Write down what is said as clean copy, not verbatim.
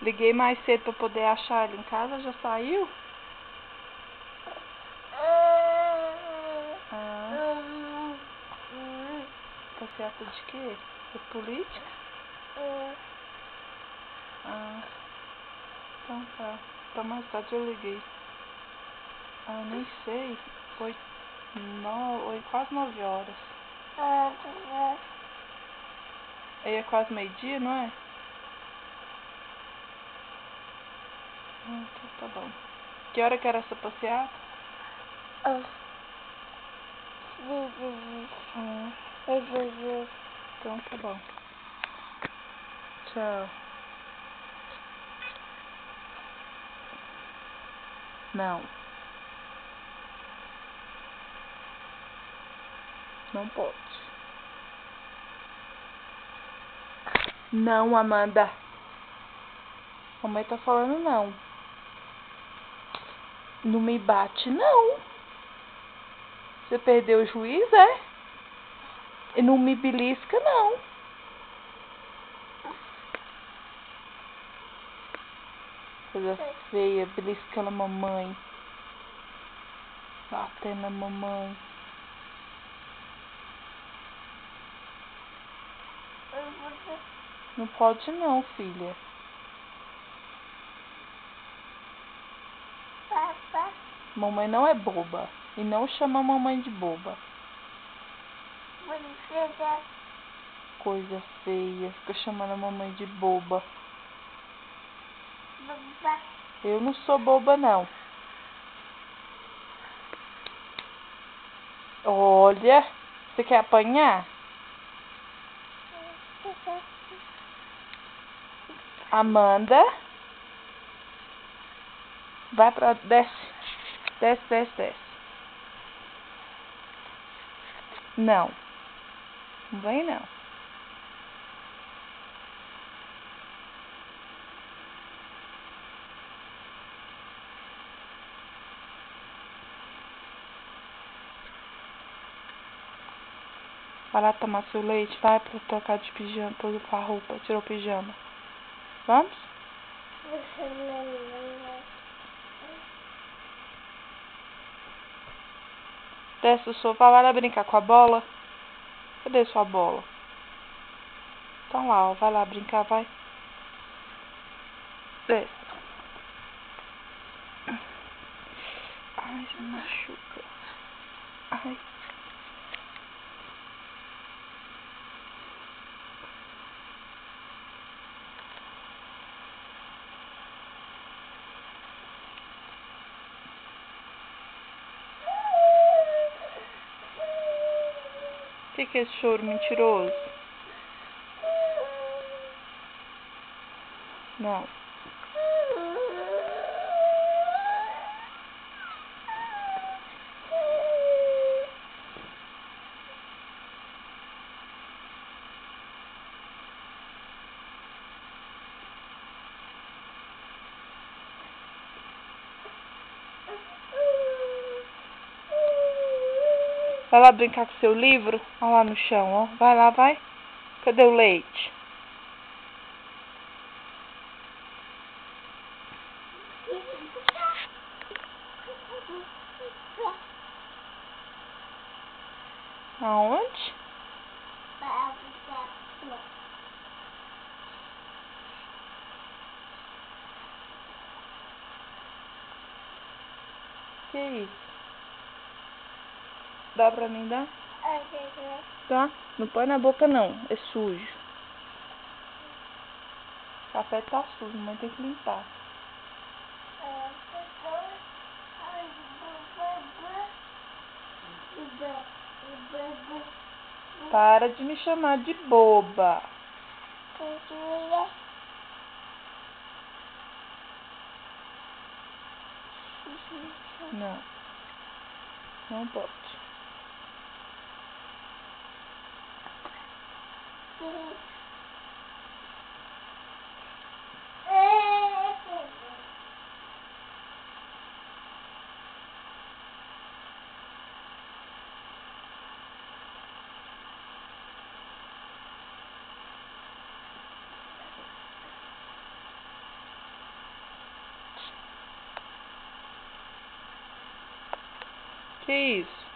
Liguei mais cedo pra poder achar ele em casa, já saiu? Passeata de quê? De política? Então tá. Então mais tarde eu liguei. Nem sei. Quase 9 horas. Aí é quase meio-dia, não é? Então tá bom. Que hora que era essa passeata? Então tá bom. Tchau. Não. Não pode. Não, Amanda. Mamãe tá falando não. Não me bate, não. Você perdeu o juiz, é? E não me belisca, não. Coisa feia, beliscando a mamãe. Batendo a mamãe. Não pode não, filha. Mamãe não é boba. E não chama a mamãe de boba. Coisa feia. Fica chamando a mamãe de boba. Eu não sou boba, não. Olha. Você quer apanhar? Amanda. Vai pra... Desce. Desce, desce, desce. Não. Não vem, não. Vai lá tomar seu leite. Vai pra trocar de pijama. Pôr a roupa. Tirou o pijama. Vamos? Desce do sofá. Vai lá brincar com a bola. Cadê sua bola? Tá lá, ó. Vai lá brincar, vai. Desce. Ai, você machuca. Ai. O que é esse choro mentiroso? Não. Vai lá brincar com seu livro. Olha lá no chão, ó. Vai lá, vai. Cadê o leite? Aonde? Que isso? Dá pra mim dar? Tá? Não põe na boca não. É sujo. O café tá sujo. Mãe tem que limpar. Para de me chamar de boba. Não. Não pode. Que isso?